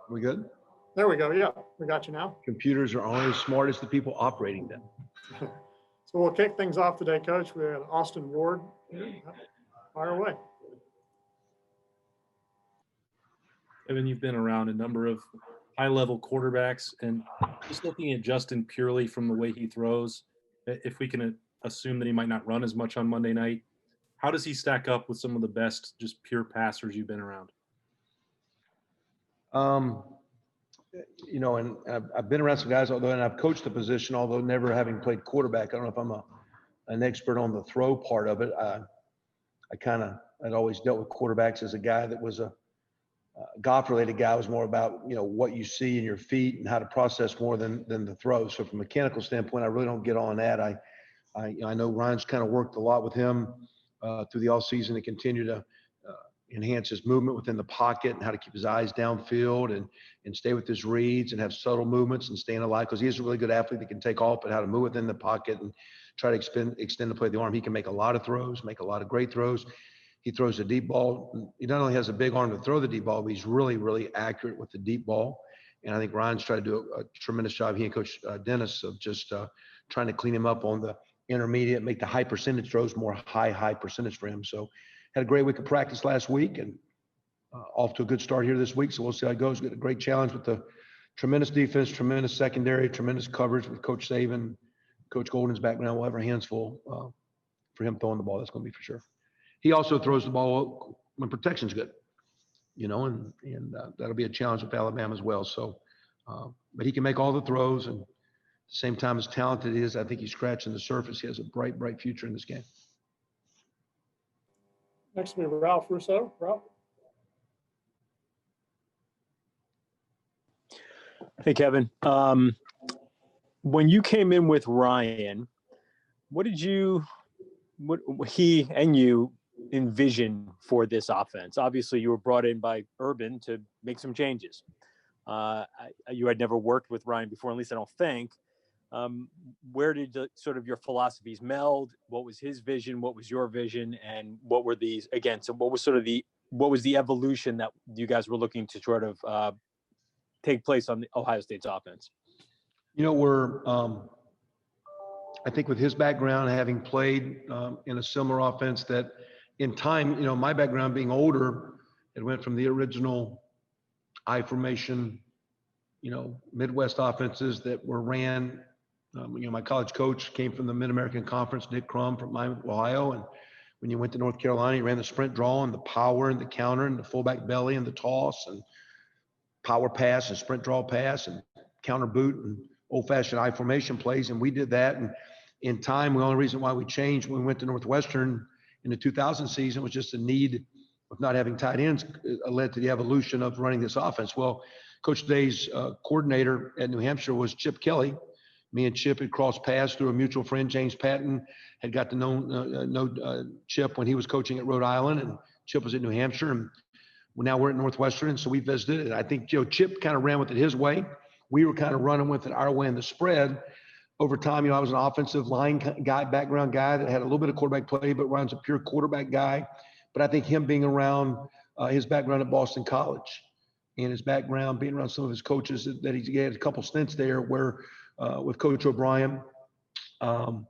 We good? There we go. Yeah, we got you now. Computers are only as smart as the people operating them. So we'll kick things off today, Coach. We have Austin Ward. Fire away. Evan, you've been around a number of high-level quarterbacks, and just looking at Justin purely from the way he throws, if we can assume that he might not run as much on Monday night, how does he stack up with some of the best just pure passers you've been around? You know, and I've been around some guys, and I've coached the position, although never having played quarterback. I don't know if I'm an expert on the throw part of it. I'd always dealt with quarterbacks as a guy that was a golf-related guy. Was more about, you know, what you see in your feet and how to process more than the throw. So from a mechanical standpoint, I really don't get on that. I know Ryan's kind of worked a lot with him through the offseason to continue to enhance his movement within the pocket and how to keep his eyes downfield and stay with his reads and have subtle movements and staying alive, because he's a really good athlete that can take off, but how to move within the pocket and try to extend the play of the arm. He can make a lot of throws, make a lot of great throws. He throws a deep ball. He not only has a big arm to throw the deep ball, but he's really, really accurate with the deep ball. And I think Ryan's tried to do a tremendous job, he and Coach Dennis, of just trying to clean him up on the intermediate, make the high percentage throws more high percentage for him. So had a great week of practice last week and off to a good start here this week. So we'll see how it goes. Got a great challenge with the tremendous defense, tremendous secondary, tremendous coverage with Coach Saban, Coach Golden's background. We'll have our hands full for him throwing the ball. That's going to be for sure. He also throws the ball when protection's good, you know, and that'll be a challenge with Alabama as well. So, but he can make all the throws, and at the same time, as talented he is, I think he's scratching the surface. He has a bright future in this game. Next will be Ralph Russo. Ralph. Hey, Kevin. When you came in with Ryan, what he and you envision for this offense? Obviously, you were brought in by Urban to make some changes. You had never worked with Ryan before, at least I don't think. Where did sort of your philosophies meld? What was his vision? What was your vision? And what were these again? So what was the evolution that you guys were looking to sort of take place on the Ohio State's offense? You know, I think with his background, having played in a similar offense, that in time, you know, my background being older, it went from the original I formation, you know, Midwest offenses that were ran. You know, my college coach came from the Mid-American Conference, Nick Crum from Miami, Ohio. And when you went to North Carolina, he ran the sprint draw and the power and the counter and the fullback belly and the toss and power pass and sprint draw pass and counter boot and old-fashioned I formation plays. And we did that. And in time, the only reason why we changed when we went to Northwestern in the 2000 season was just a need of not having tight ends led to the evolution of running this offense. Well, Coach Day's coordinator at New Hampshire was Chip Kelly. Me and Chip had crossed paths through a mutual friend. James Patton had got to know Chip when he was coaching at Rhode Island, and Chip was at New Hampshire. And now we're at Northwestern, and so we visited. And I think, you know, Chip kind of ran with it his way. We were kind of running with it our way in the spread. Over time, you know, I was an offensive line background guy that had a little bit of quarterback play, but Ryan's a pure quarterback guy. But I think him being around his background at Boston College and his background being around some of his coaches that he had a couple stints there where with Coach O'Brien and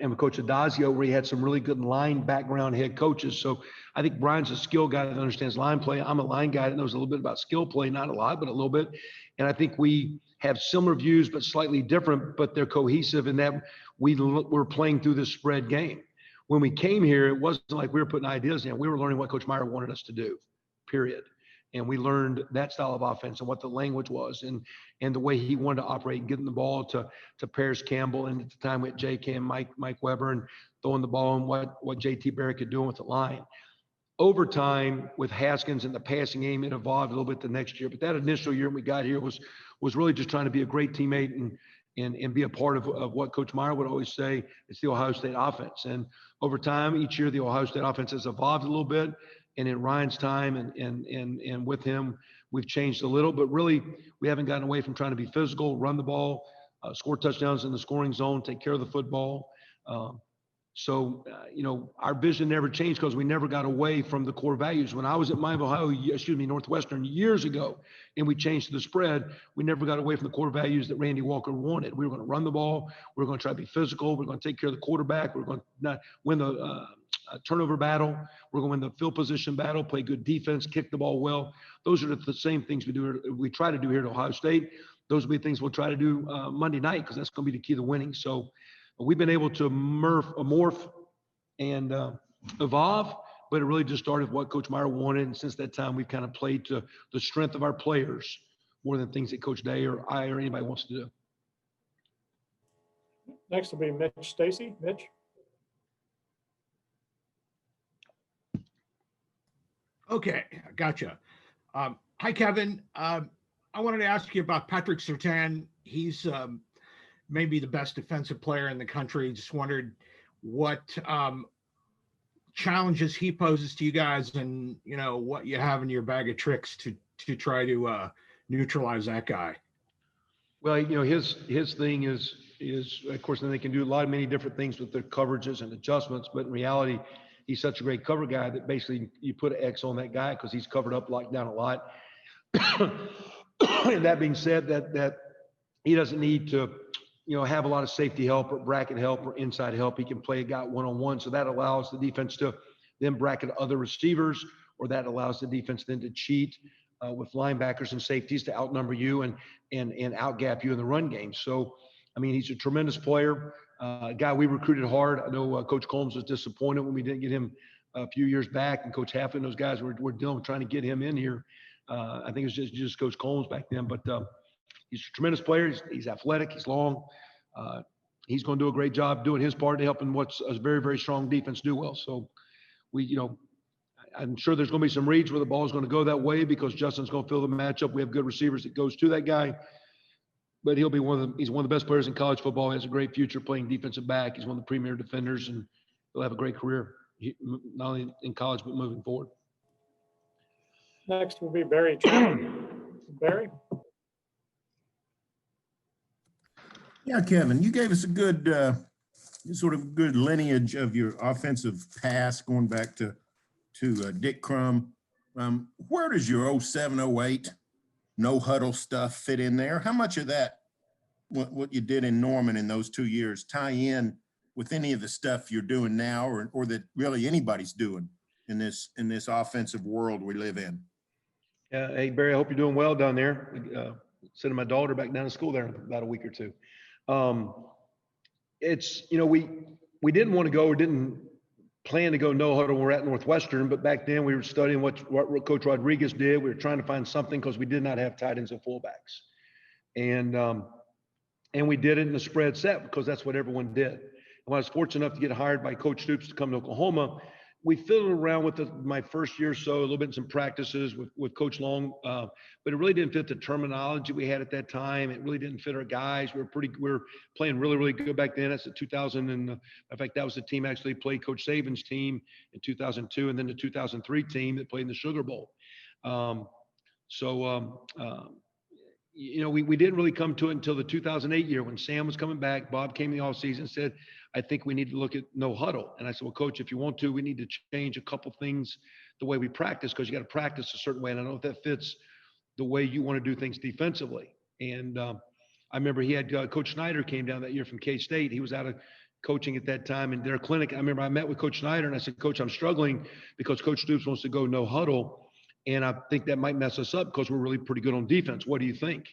with Coach Adazio, where he had some really good line background head coaches. So I think Brian's a skill guy that understands line play. I'm a line guy that knows a little bit about skill play, not a lot, but a little bit. And I think we have similar views, but slightly different, but they're cohesive in that we're playing through this spread game. When we came here, it wasn't like we were putting ideas in. We were learning what Coach Meyer wanted us to do, period. And we learned that style of offense and what the language was and the way he wanted to operate, getting the ball to Paris Campbell, and at the time with J.K. and Mike Weber, and throwing the ball and what J.T. Barrett could do with the line. Over time, with Haskins and the passing game, it evolved a little bit the next year. But that initial year when we got here was really just trying to be a great teammate and be a part of what Coach Meyer would always say, it's the Ohio State offense. And over time, each year, the Ohio State offense has evolved a little bit. And in Ryan's time and with him, we've changed a little, but really we haven't gotten away from trying to be physical, run the ball, score touchdowns in the scoring zone, take care of the football. So, our vision never changed because we never got away from the core values. When I was at Northwestern years ago, and we changed to the spread, we never got away from the core values that Randy Walker wanted. We were going to run the ball. We were going to try to be physical. We're going to take care of the quarterback. We're going to not win the turnover battle. We're going to win the field position battle, play good defense, kick the ball well. Those are the same things we try to do here at Ohio State. Those will be things we'll try to do Monday night, because that's going to be the key to winning. So we've been able to morph and evolve, but it really just started with what Coach Meyer wanted. And since that time, we've kind of played to the strength of our players more than things that Coach Day or I or anybody wants to do. Next will be Mitch Stacy. Mitch. Okay, gotcha. Hi, Kevin. I wanted to ask you about Patrick Surtain. He's maybe the best defensive player in the country. Just wondered what challenges he poses to you guys, and what you have in your bag of tricks to try to neutralize that guy. Well, his thing is of course, then they can do many different things with their coverages and adjustments, but in reality, he's such a great cover guy that basically you put an X on that guy because he's covered up, locked down a lot. And that being said, that he doesn't need to, have a lot of safety help or bracket help or inside help. He can play a guy one-on-one. So that allows the defense to then bracket other receivers, or that allows the defense then to cheat with linebackers and safeties to outnumber you and outgap you in the run game. So, he's a tremendous player. A guy we recruited hard. I know Coach Combs was disappointed when we didn't get him a few years back, and Coach Halfin, those guys were dealing, trying to get him in here. I think it was just Coach Combs back then, but he's a tremendous player. He's athletic. He's long. He's going to do a great job doing his part to helping what's a very, very strong defense do well. So I'm sure there's going to be some reads where the ball is going to go that way because Justin's going to fill the matchup. We have good receivers that goes to that guy. But he'll be he's one of the best players in college football. He has a great future playing defensive back. He's one of the premier defenders, and he'll have a great career, not only in college, but moving forward. Next will be Barry Chapman. Barry? Yeah, Kevin, you gave us a good, good lineage of your offensive pass going back to Dick Crum. Where does your 07, 08 no-huddle stuff fit in there? How much of that, what you did in Norman in those 2 years, tie in with any of the stuff you're doing now, or that really anybody's doing in this offensive world we live in? Yeah, hey Barry, I hope you're doing well down there. Sending my daughter back down to school there in about a week or two. It's we didn't want to go or didn't plan to go no-huddle when we're at Northwestern, but back then we were studying what Coach Rodriguez did. We were trying to find something because we did not have tight ends and fullbacks. And we did it in the spread set because that's what everyone did. And when I was fortunate enough to get hired by Coach Stoops to come to Oklahoma, we fiddled around with my first year or so, a little bit in some practices with Coach Long, but it really didn't fit the terminology we had at that time. It really didn't fit our guys. We were playing really, really good back then. That's the 2000, and in fact, that was the team actually played Coach Saban's team in 2002, and then the 2003 team that played in the Sugar Bowl. We didn't really come to it until the 2008 year when Sam was coming back. Bob came in the offseason and said, I think we need to look at no-huddle. And I said, well, Coach, if you want to, we need to change a couple things the way we practice, because you got to practice a certain way. And I don't know if that fits the way you want to do things defensively. And I remember he had Coach Schneider came down that year from K-State. He was out of coaching at that time in their clinic. I remember I met with Coach Schneider and I said, Coach, I'm struggling because Coach Stoops wants to go no-huddle. And I think that might mess us up because we're really pretty good on defense. What do you think?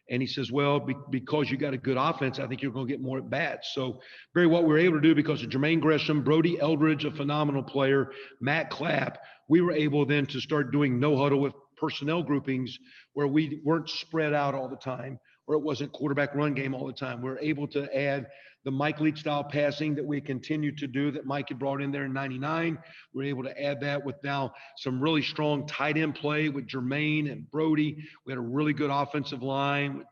And he says, well, because you got a good offense, I think you're going to get more at bats. So, Barry, what we were able to do because of Jermaine Gresham, Brody Eldridge, a phenomenal player, Matt Clapp, we were able then to start doing no-huddle with personnel groupings where we weren't spread out all the time, or it wasn't quarterback run game all the time. We were able to add the Mike Leach style passing that we continue to do that Mike had brought in there in 99. We're able to add that with now some really strong tight end play with Jermaine and Brody. We had a really good offensive line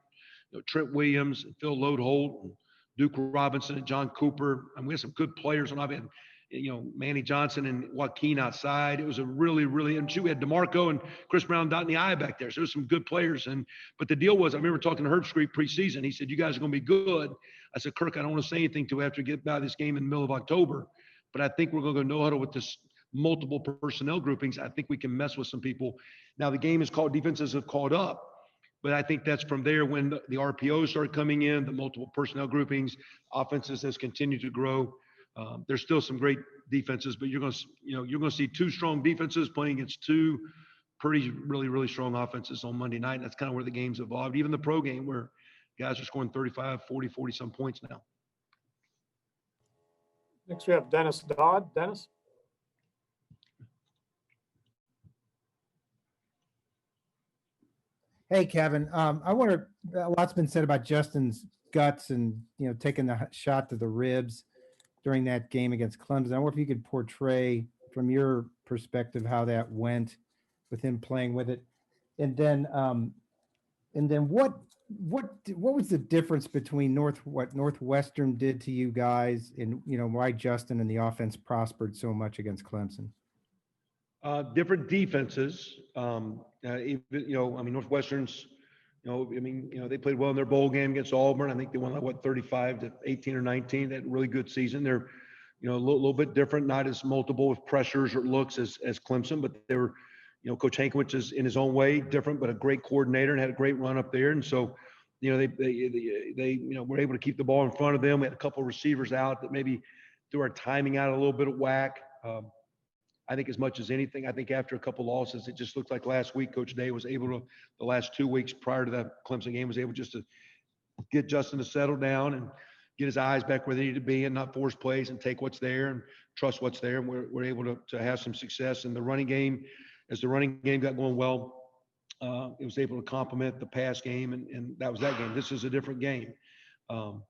with Trent Williams and Phil Lodeholt and Duke Robinson and John Cooper. And we had some good players on offense. Manny Johnson and Joaquin outside. It was a really, really, and we had DeMarco and Chris Brown dotting the I back there. So there's some good players. But the deal was, I remember talking to Herb Street preseason. He said, "You guys are going to be good." I said, "Kirk, I don't want to say anything till after we get by this game in the middle of October. But I think we're going to go no-huddle with this multiple personnel groupings. I think we can mess with some people." Now the game is called, defenses have caught up. But I think that's from there when the RPOs started coming in, the multiple personnel groupings, offenses has continued to grow. There's still some great defenses, but you're going to see two strong defenses playing against two pretty really, really strong offenses on Monday night. And that's kind of where the game's evolved. Even the pro game where guys are scoring 35, 40, 40 some points now. Next, we have Dennis Dodd. Dennis? Hey, Kevin. I wonder, a lot's been said about Justin's guts and, taking the shot to the ribs during that game against Clemson. I wonder if you could portray from your perspective how that went with him playing with it. And then what was the difference between what Northwestern did to you guys and, why Justin and the offense prospered so much against Clemson? Different defenses. Northwestern's, they played well in their bowl game against Auburn. I think they won 35-18 or 19. That really good season. They're, a little bit different, not as multiple with pressures or looks as Clemson, but they were, Coach Hankwich is in his own way different, but a great coordinator and had a great run up there. And so, they were able to keep the ball in front of them. We had a couple of receivers out that maybe threw our timing out a little bit of whack. I think as much as anything, I think after a couple losses, it just looked like last week, Coach Day was able to, the last 2 weeks prior to that Clemson game, was able just to get Justin to settle down and get his eyes back where they need to be and not force plays and take what's there and trust what's there. And we're able to have some success in the running game. As the running game got going well, it was able to complement the pass game, and that was that game. This is a different game. It's going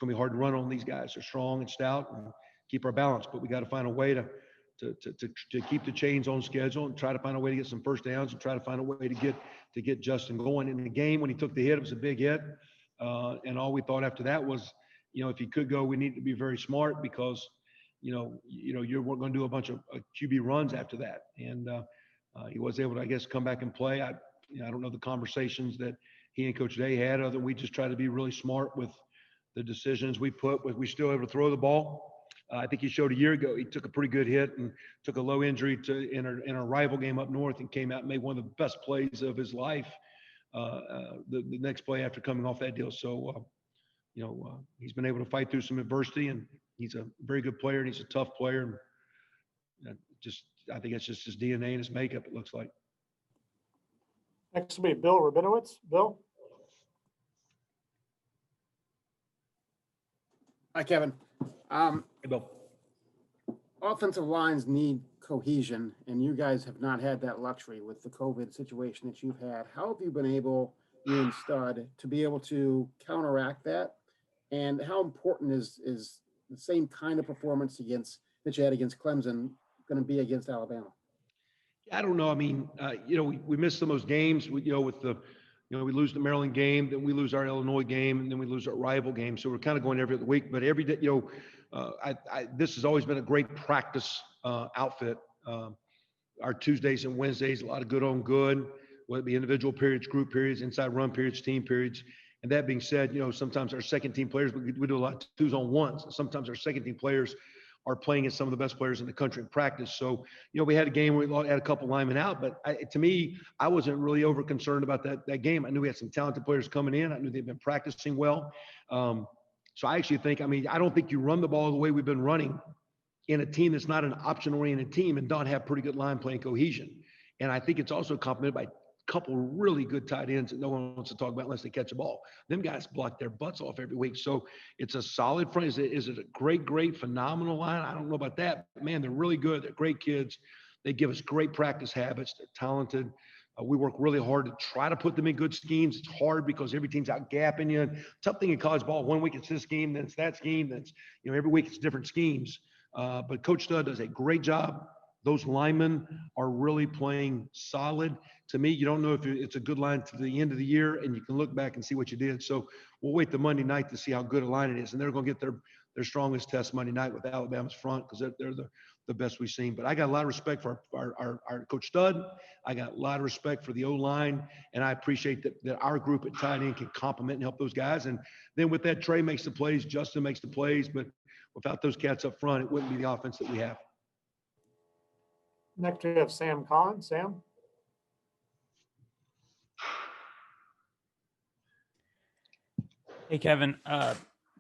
to be hard to run on these guys. They're strong and stout and keep our balance, but we got to find a way to keep the chains on schedule and try to find a way to get some first downs and try to find a way to get Justin going. In the game, when he took the hit, it was a big hit. And all we thought after that was, if he could go, we need to be very smart because, you weren't going to do a bunch of QB runs after that. And he was able to, I guess, come back and play. I don't know the conversations that he and Coach Day had, other than we just try to be really smart with the decisions we put. We still able to throw the ball. I think he showed a year ago, he took a pretty good hit and took a low injury in a rival game up north and came out and made one of the best plays of his life the next play after coming off that deal. So, he's been able to fight through some adversity, and he's a very good player, and he's a tough player. And I think it's just his DNA and his makeup, it looks like. Next will be Bill Rabinowitz. Bill? Hi, Kevin. Hey, Bill. Offensive lines need cohesion, and you guys have not had that luxury with the COVID situation that you've had. How have you been able, you and Stud, to be able to counteract that? And how important is the same kind of performance that you had against Clemson going to be against Alabama? I don't know. I mean, we missed some of those games. We lose the Maryland game, then we lose our Illinois game, and then we lose our rival game. So we're kind of going every other week. But every day, this has always been a great practice outfit. Our Tuesdays and Wednesdays, a lot of good on good, whether it be individual periods, group periods, inside run periods, team periods. And that being said, sometimes our second team players, we do a lot of 2s-on-1s. Sometimes our second team players are playing as some of the best players in the country in practice. So, we had a game where we had a couple linemen out, but to me, I wasn't really over concerned about that game. I knew we had some talented players coming in. I knew they'd been practicing well. So I actually think, I don't think you run the ball the way we've been running in a team that's not an option-oriented team and don't have pretty good line playing cohesion. And I think it's also complemented by couple really good tight ends that no one wants to talk about unless they catch a ball. Them guys block their butts off every week. So it's a solid front. Is it a great, phenomenal line? I don't know about that. But man, they're really good. They're great kids. They give us great practice habits. They're talented. We work really hard to try to put them in good schemes. It's hard because every team's out gapping you. Tough thing in college ball. 1 week it's this scheme, then it's that scheme. Then it's, every week it's different schemes. But Coach Stud does a great job. Those linemen are really playing solid. To me, you don't know if it's a good line to the end of the year, and you can look back and see what you did. So we'll wait till Monday night to see how good a line it is. And they're going to get their strongest test Monday night with Alabama's front, because they're the best we've seen. But I got a lot of respect for our Coach Stud. I got a lot of respect for the O-line, and I appreciate that our group at tight end can complement and help those guys. And then with that, Trey makes the plays, Justin makes the plays, but without those cats up front, it wouldn't be the offense that we have. Next, we have Sam Collins. Sam? Hey, Kevin.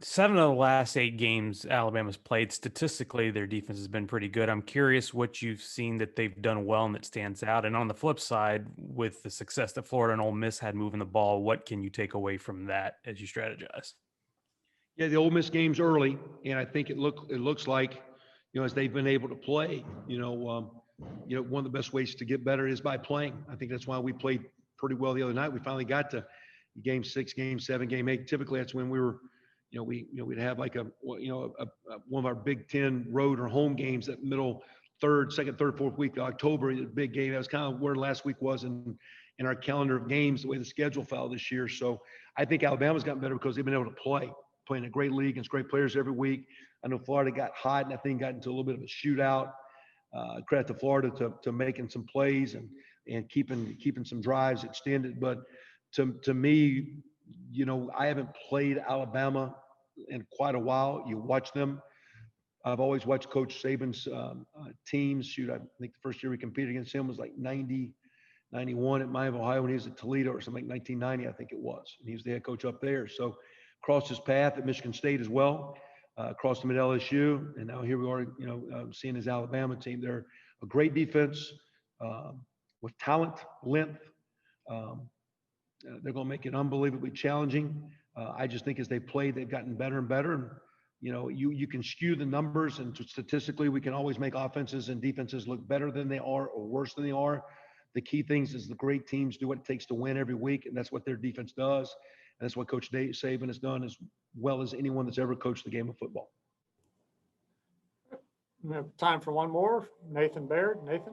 7 of the last 8 games Alabama's played, statistically, their defense has been pretty good. I'm curious what you've seen that they've done well and that stands out. And on the flip side, with the success that Florida and Ole Miss had moving the ball, what can you take away from that as you strategize? Yeah, the Ole Miss game's early, and I think it looks like, as they've been able to play, one of the best ways to get better is by playing. I think that's why we played pretty well the other night. We finally got to game 6, game 7, game 8. Typically, that's when we were, we'd have like one of our Big Ten road or home games that second, third, fourth week of October, a big game. That was kind of where last week was in our calendar of games, the way the schedule fell this year. So I think Alabama's gotten better because they've been able to playing a great league against great players every week. I know Florida got hot and I think got into a little bit of a shootout. Credit to Florida to making some plays and keeping some drives extended. But to me, I haven't played Alabama in quite a while. You watch them. I've always watched Coach Saban's teams. Shoot, I think the first year we competed against him was like 90, 91 at Miami, Ohio, when he was at Toledo, or something like 1990, I think it was. And he was the head coach up there. So crossed his path at Michigan State as well. Crossed him at LSU, and now here we are, seeing his Alabama team. They're a great defense with talent, length. They're going to make it unbelievably challenging. I just think as they play, they've gotten better and better. And, you can skew the numbers, and statistically, we can always make offenses and defenses look better than they are or worse than they are. The key things is the great teams do what it takes to win every week, and that's what their defense does. And that's what Coach Saban has done as well as anyone that's ever coached the game of football. We have time for one more. Nathan Baird. Nathan?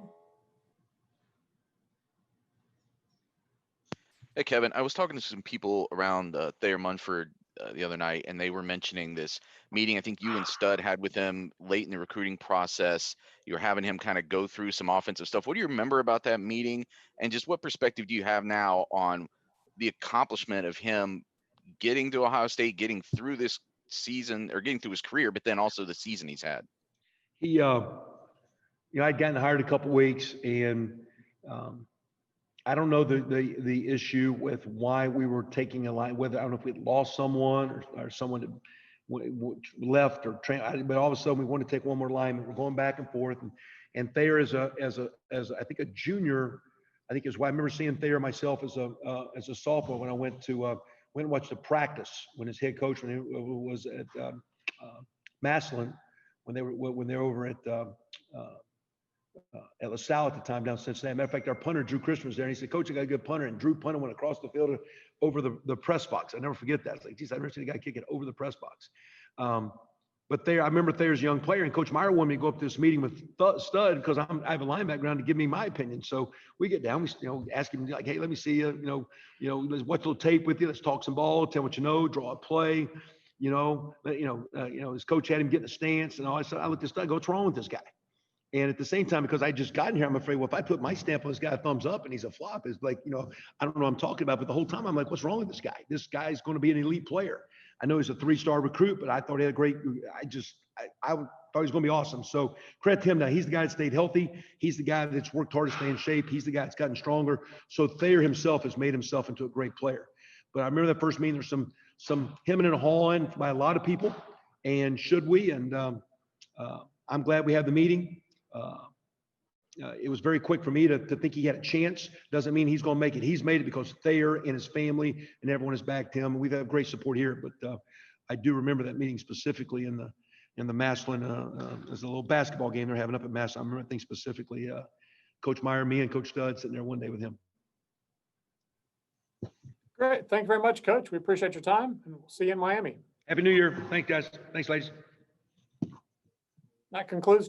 Hey, Kevin, I was talking to some people around Thayer Munford the other night, and they were mentioning this meeting I think you and Stud had with him late in the recruiting process. You were having him kind of go through some offensive stuff. What do you remember about that meeting? And just what perspective do you have now on the accomplishment of him getting to Ohio State, getting through this season, or getting through his career, but then also the season he's had? He, I'd gotten hired a couple weeks, and I don't know the issue with why we were taking a line, whether I don't know if we'd lost someone or someone that left or but all of a sudden we want to take one more lineman. We're going back and forth, and Thayer as I think a junior. I think is why I remember seeing Thayer myself as a sophomore when I went and watched the practice when his head coach, when he was at Massillon, when they were over at LaSalle at the time down in Cincinnati. Matter of fact, our punter Drew Christian was there, and he said, "Coach, I got a good punter." And Drew punted went across the field over the press box. I never forget that. It's like, geez, I never seen a guy kick it over the press box. But Thayer, I remember Thayer's a young player, and Coach Meyer wanted me to go up to this meeting with Stud because I have a line background to give me my opinion. So we get down, we ask him like, "Hey, let me see you. Let's watch a little tape with you. Let's talk some ball. Tell what you know. Draw a play. His coach had him get in a stance and all. I looked at Stud. I go, "What's wrong with this guy?" And at the same time, because I just gotten here, I'm afraid, well, if I put my stamp on this guy, a thumbs up, and he's a flop, it's like, I don't know what I'm talking about. But the whole time I'm like, what's wrong with this guy? This guy's going to be an elite player. I know he's a 3-star recruit, but I thought he had a great, I thought he was going to be awesome. So credit to him now. He's the guy that stayed healthy. He's the guy that's worked hard to stay in shape. He's the guy that's gotten stronger. So Thayer himself has made himself into a great player. But I remember that first meeting, there's some hemming and hawing by a lot of people. And should we? And I'm glad we had the meeting. It was very quick for me to think he had a chance. Doesn't mean he's going to make it. He's made it because Thayer and his family and everyone has backed him. We've had great support here, but I do remember that meeting specifically in the Massillon. There's a little basketball game they're having up at Massillon. I remember things specifically. Coach Meyer, me, and Coach Stud sitting there one day with him. Great. Thank you very much, Coach. We appreciate your time, and we'll see you in Miami. Happy New Year. Thanks, guys. Thanks, ladies. That concludes